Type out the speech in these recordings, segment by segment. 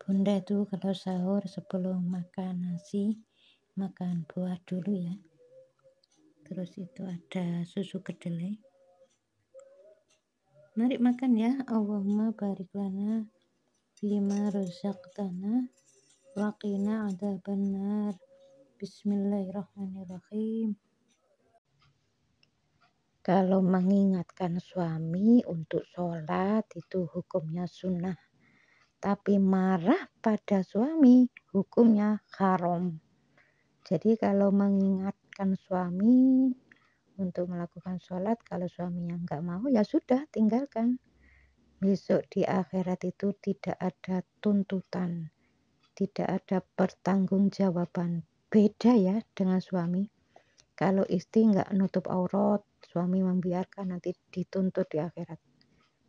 Bunda itu kalau sahur sebelum makan nasi, makan buah dulu ya. Terus itu ada susu kedelai. Mari makan ya. Allahumma barik lana fima razaqtana wa qina adzabannar. Bismillahirrahmanirrahim. Kalau mengingatkan suami untuk sholat itu hukumnya sunnah. Tapi marah pada suami hukumnya haram. Jadi kalau mengingatkan suami untuk melakukan sholat, kalau suaminya nggak mau ya sudah tinggalkan. Besok di akhirat itu tidak ada tuntutan, tidak ada pertanggungjawaban. Beda ya dengan suami. Kalau istri nggak nutup aurat, suami membiarkan, nanti dituntut di akhirat.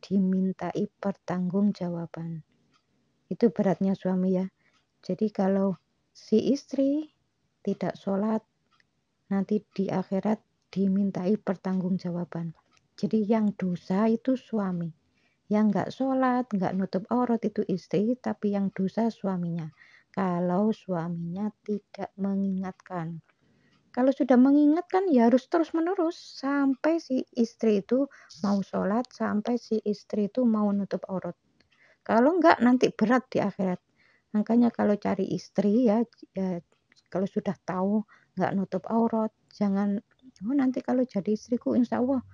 Dimintai pertanggungjawaban. Itu beratnya suami ya. Jadi kalau si istri tidak sholat, nanti di akhirat dimintai pertanggungjawaban. Jadi yang dosa itu suami. Yang nggak sholat, nggak nutup aurat itu istri, tapi yang dosa suaminya. Kalau suaminya tidak mengingatkan. Kalau sudah mengingatkan ya harus terus menerus sampai si istri itu mau sholat, sampai si istri itu mau nutup aurat. Kalau enggak nanti berat di akhirat. Makanya kalau cari istri ya kalau sudah tahu nggak nutup aurat, jangan nanti kalau jadi istriku insya Allah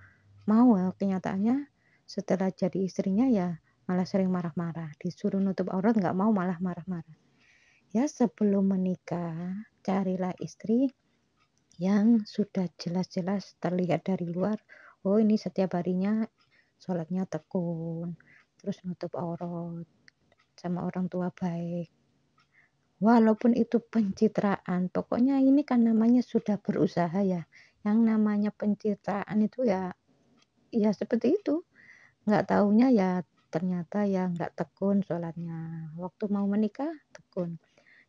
mau ya. Kenyataannya setelah jadi istrinya ya malah sering marah-marah, disuruh nutup aurat nggak mau, malah marah-marah. Ya sebelum menikah carilah istri yang sudah jelas-jelas terlihat dari luar, oh ini setiap harinya sholatnya tekun, terus nutup aurat, sama orang tua baik. Walaupun itu pencitraan, pokoknya ini kan namanya sudah berusaha ya. Yang namanya pencitraan itu ya seperti itu. Nggak taunya ya ternyata ya nggak tekun sholatnya. Waktu mau menikah tekun.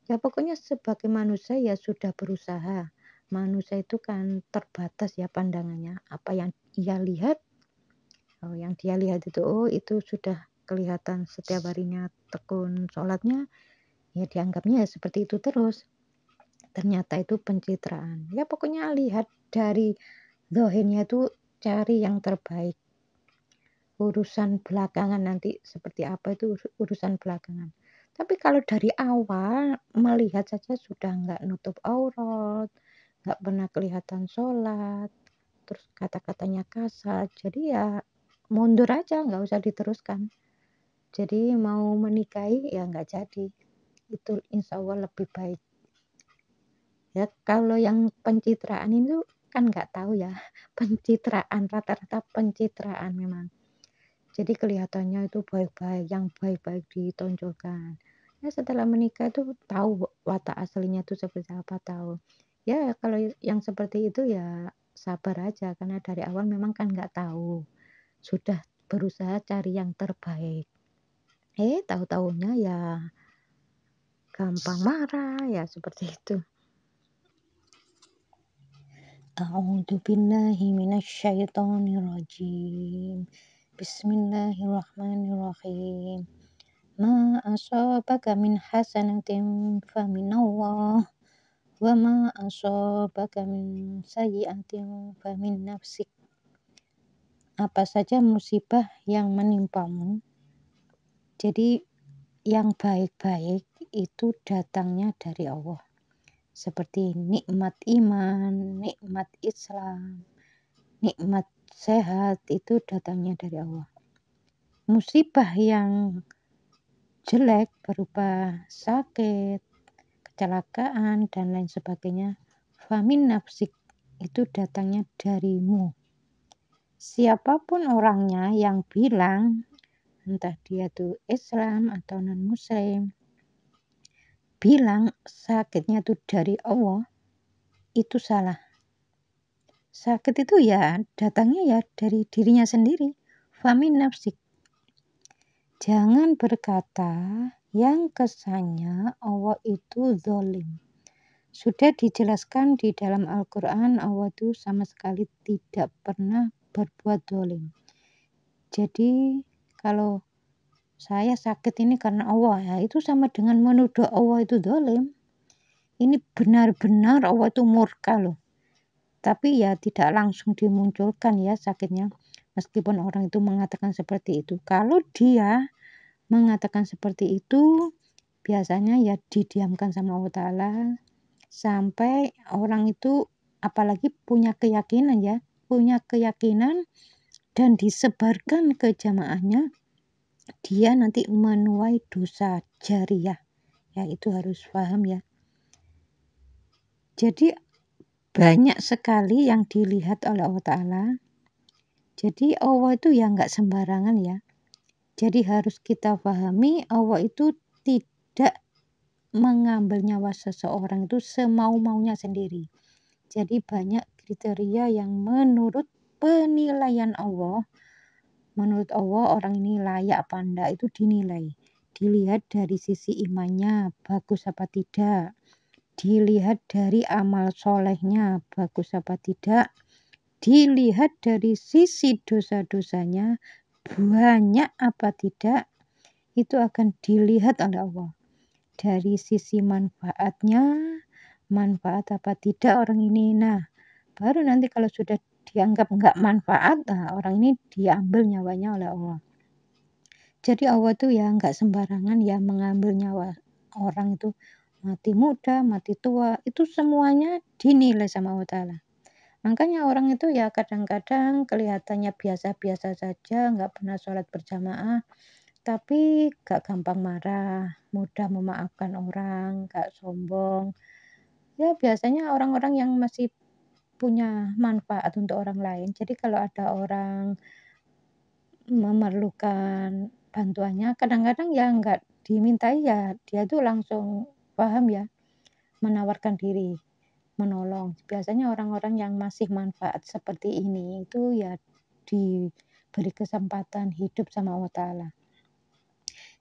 Ya pokoknya sebagai manusia ya sudah berusaha. Manusia itu kan terbatas ya pandangannya. Apa yang ia lihat, yang dia lihat itu sudah kelihatan setiap harinya tekun sholatnya, ya dianggapnya ya seperti itu terus. Ternyata itu pencitraan. Ya pokoknya lihat dari zahirnya itu, cari yang terbaik. Urusan belakangan nanti seperti apa itu urusan belakangan. Tapi kalau dari awal melihat saja sudah nggak nutup aurat, nggak pernah kelihatan sholat, terus kata-katanya kasar, jadi ya mundur aja, nggak usah diteruskan. Jadi mau menikahi ya nggak jadi. Itu insya Allah lebih baik. Ya kalau yang pencitraan itu kan nggak tahu ya, pencitraan rata-rata pencitraan memang. Jadi kelihatannya itu baik-baik, yang baik-baik ditonjolkan. Ya setelah menikah itu tahu watak aslinya itu seperti apa, tahu. Ya kalau yang seperti itu ya sabar aja karena dari awal memang kan nggak tahu. Sudah berusaha cari yang terbaik. Tahu-tahunya ya gampang marah ya seperti itu. A'udzu billahi minasyaitonir rajim. Bismillahirrahmanirrahim. Ma asabaka min hasanatin faminallah wa ma asabaka min sayyi'atin famin nafsik. Apa saja musibah yang menimpamu, jadi yang baik-baik itu datangnya dari Allah. Seperti nikmat iman, nikmat Islam, nikmat sehat itu datangnya dari Allah. Musibah yang jelek berupa sakit, kecelakaan, dan lain sebagainya, famin nafsik itu datangnya darimu. Siapapun orangnya yang bilang, entah dia tuh Islam atau non-Muslim, bilang sakitnya itu dari Allah, itu salah. Sakit itu ya datangnya ya dari dirinya sendiri. Famin nafsik. Jangan berkata yang kesannya Allah itu zalim. Sudah dijelaskan di dalam Al-Quran, Allah itu sama sekali tidak pernah berbuat zalim. Jadi kalau saya sakit ini karena Allah, ya itu sama dengan menuduh Allah itu dolim. Ini benar-benar Allah itu murka loh. Tapi ya tidak langsung dimunculkan ya sakitnya. Meskipun orang itu mengatakan seperti itu. Kalau dia mengatakan seperti itu, biasanya ya didiamkan sama Allah Ta'ala. Sampai orang itu apalagi punya keyakinan ya. Punya keyakinan dan disebarkan ke jamaahnya. Dia nanti menuai dosa jariah. Ya itu harus paham ya. Jadi banyak sekali yang dilihat oleh Allah Ta'ala. Jadi Allah itu ya nggak sembarangan ya. Jadi harus kita pahami Allah itu tidak mengambil nyawa seseorang itu semau-maunya sendiri. Jadi banyak kriteria yang menurut penilaian Allah, menurut Allah orang ini layak apa enggak itu dinilai. Dilihat dari sisi imannya, bagus apa tidak. Dilihat dari amal solehnya, bagus apa tidak. Dilihat dari sisi dosa-dosanya, banyak apa tidak, itu akan dilihat oleh Allah. Dari sisi manfaatnya, manfaat apa tidak orang ini. Nah, baru nanti kalau sudah dianggap enggak manfaat, nah orang ini diambil nyawanya oleh Allah. Jadi Allah tuh ya enggak sembarangan ya mengambil nyawa orang itu. Mati muda, mati tua, itu semuanya dinilai sama Allah Ta'ala. Makanya orang itu ya kadang-kadang kelihatannya biasa-biasa saja, nggak pernah sholat berjamaah, tapi gak gampang marah, mudah memaafkan orang, gak sombong. Ya biasanya orang-orang yang masih punya manfaat untuk orang lain. Jadi kalau ada orang memerlukan bantuannya, kadang-kadang ya nggak dimintai ya, dia tuh langsung paham ya, menawarkan diri, menolong. Biasanya orang-orang yang masih manfaat seperti ini itu ya diberi kesempatan hidup sama Allah Ta'ala.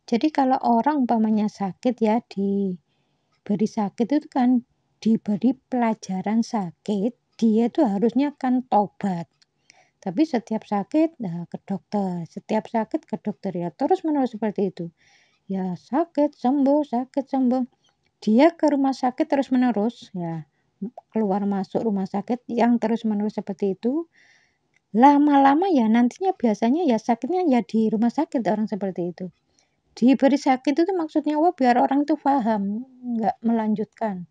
Jadi kalau orang umpamanya sakit ya diberi sakit itu kan diberi pelajaran sakit, dia itu harusnya kan tobat. Tapi setiap sakit nah ke dokter, setiap sakit ke dokter ya terus menerus seperti itu. Ya sakit sembuh. Dia ke rumah sakit terus menerus ya keluar masuk rumah sakit yang terus menerus seperti itu. Lama-lama ya nantinya biasanya ya sakitnya ya di rumah sakit orang seperti itu. Diberi sakit itu maksudnya biar orang itu paham, nggak melanjutkan.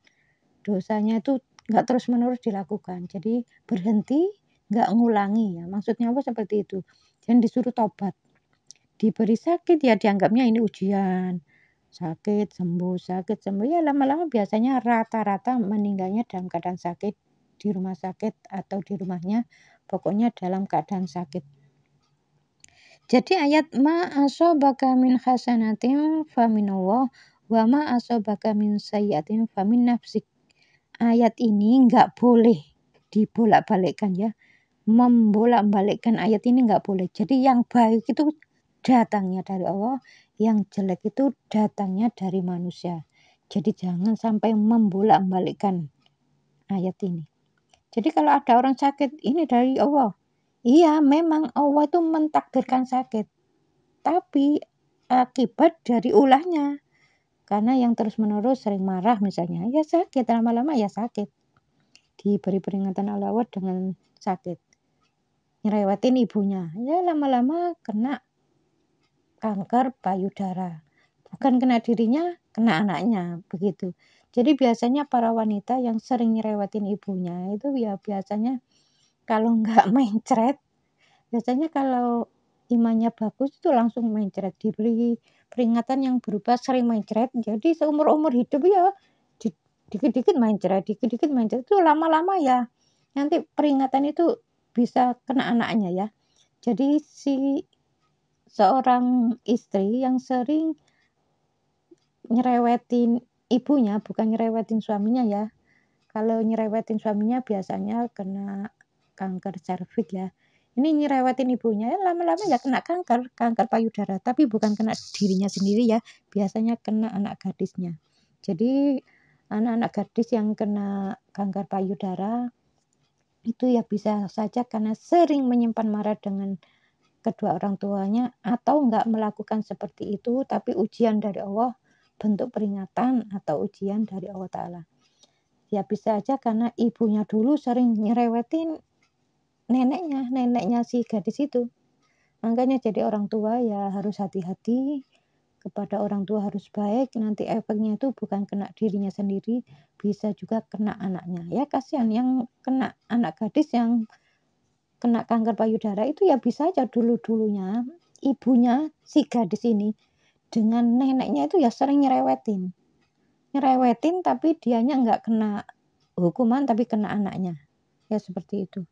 Dosanya itu nggak terus-menerus dilakukan. Jadi berhenti, nggak ngulangi ya. Maksudnya seperti itu. Dan disuruh tobat. Diberi sakit ya dianggapnya ini ujian. Sakit, sembuh. Ya lama-lama biasanya rata-rata meninggalnya dalam keadaan sakit di rumah sakit atau di rumahnya. Pokoknya dalam keadaan sakit. Jadi ayat ma asobaka min hasanatin faminallah wa ma asobaka min sayyatin famin nafsik. Ayat ini nggak boleh dibolak-balikkan ya. Membolak-balikkan ayat ini nggak boleh. Jadi yang baik itu datangnya dari Allah, yang jelek itu datangnya dari manusia. Jadi jangan sampai membolak-balikkan ayat ini. Jadi kalau ada orang sakit, ini dari Allah. Iya, memang Allah itu mentakdirkan sakit. Tapi akibat dari ulahnya. Karena yang terus-menerus sering marah misalnya, ya sakit, lama-lama ya sakit. Diberi peringatan oleh Allah dengan sakit. Nyerewatin ibunya, ya lama-lama kena kanker payudara. Bukan kena dirinya, kena anaknya, begitu. Jadi biasanya para wanita yang sering nyerewatin ibunya itu ya biasanya kalau nggak mencret, biasanya kalau imannya bagus itu langsung mencret, diberi peringatan yang berupa sering mencret. Jadi seumur-umur hidup ya dikit-dikit mencret, dikit-dikit mencret itu lama-lama ya nanti peringatan itu bisa kena anaknya ya. Jadi seorang istri yang sering nyerewetin ibunya, bukan nyerewetin suaminya ya. Kalau nyerewetin suaminya biasanya kena kanker serviks ya. Ini nyerewetin ibunya ya lama-lama ya kena kanker payudara, tapi bukan kena dirinya sendiri ya, biasanya kena anak gadisnya. Jadi anak-anak gadis yang kena kanker payudara itu ya bisa saja karena sering menyimpan marah dengan kedua orang tuanya atau nggak melakukan seperti itu, tapi ujian dari Allah, bentuk peringatan atau ujian dari Allah Ta'ala. Ya bisa aja karena ibunya dulu sering nyerewetin neneknya si gadis itu. Makanya jadi orang tua ya harus hati-hati, kepada orang tua harus baik, nanti efeknya itu bukan kena dirinya sendiri, bisa juga kena anaknya. Ya kasihan yang kena anak gadis yang kena kanker payudara itu ya bisa aja dulu-dulunya ibunya si gadis ini dengan neneknya itu ya sering nyerewetin. Nyerewetin tapi dianya nggak kena hukuman tapi kena anaknya. Ya seperti itu.